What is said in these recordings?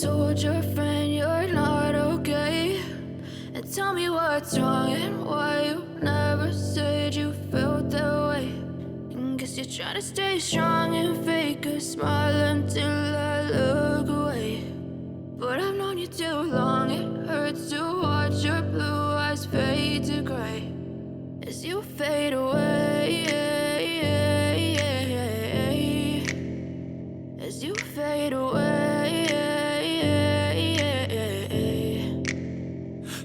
told your friend you're not okay? And tell me what's wrong and why you never said you felt that way. And guess you're trying to stay strong and fake a smile until I look away. But I've known you too long, it hurts to watch your blue eyes fade to gray as you fade away, as you fade away.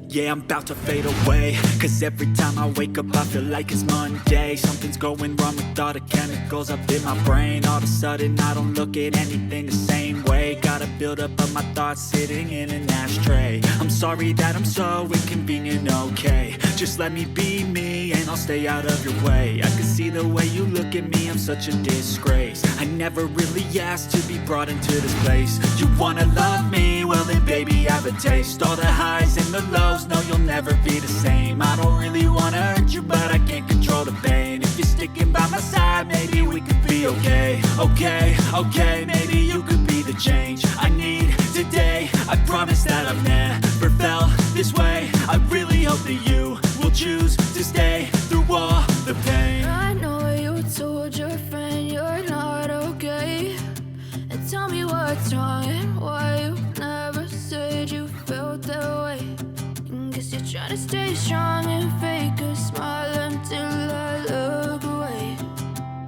Yeah, I'm about to fade away, cause every time I wake up I feel like it's Monday. Something's going wrong with all the chemicals up in my brain. All of a sudden I don't look at anything the same way. Gotta build up of my thoughts sitting in an ashtray. I'm sorry that I'm so inconvenient, okay? Just let me be me and I'll stay out of your way. I can see the way you look at me, I'm such a disgrace. I never really asked to be brought into this place. You wanna love me? Well then baby, have a taste. All the highs and the lows, no, you'll never be the same. I don't really wanna hurt you, but I can't control the pain. If you're sticking by my side, maybe we could be okay. Okay, maybe you could be the change I need today. I promise that I've never felt this way. I really hope that you will choose to stay through all the pain. I know you told your friend you're not okay. And tell me what's wrong and why you never said you felt that way. Guess you're trying to stay strong and fake a smile until I look away.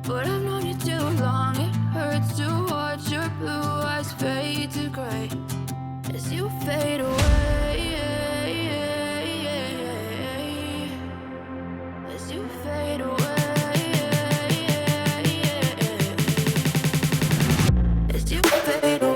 But I've known you too long, it hurts to watch your blue eyes fade to gray as you fade away, as you fade away, as you fade away.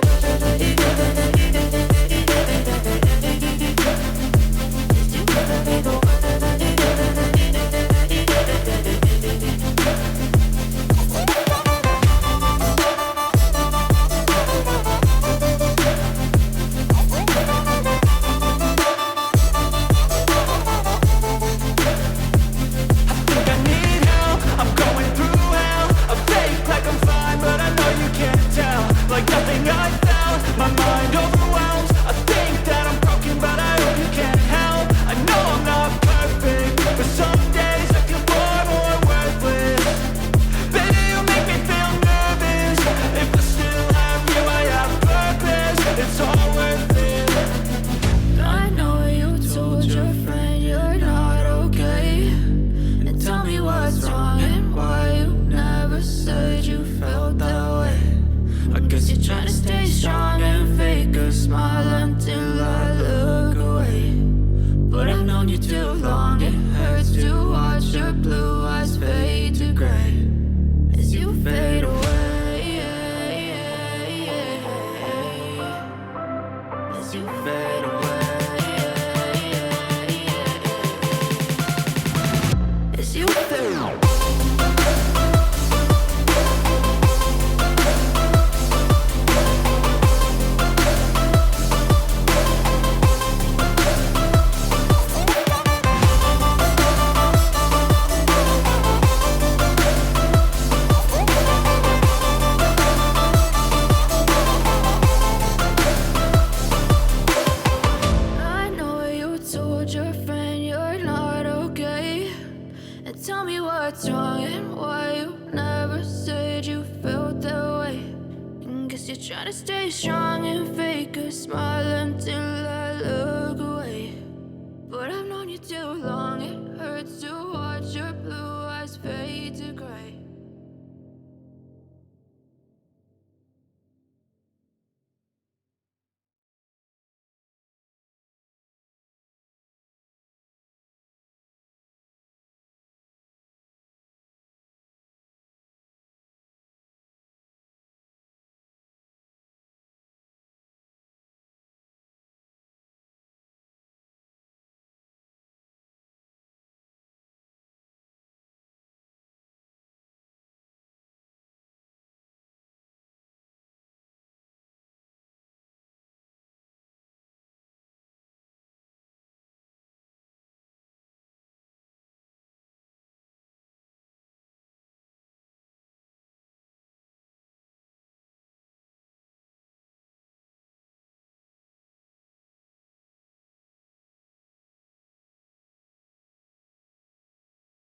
Try to stay strong and fake a smile until I look away. But I've known you too long, it hurts to watch your blue eyes fade to gray.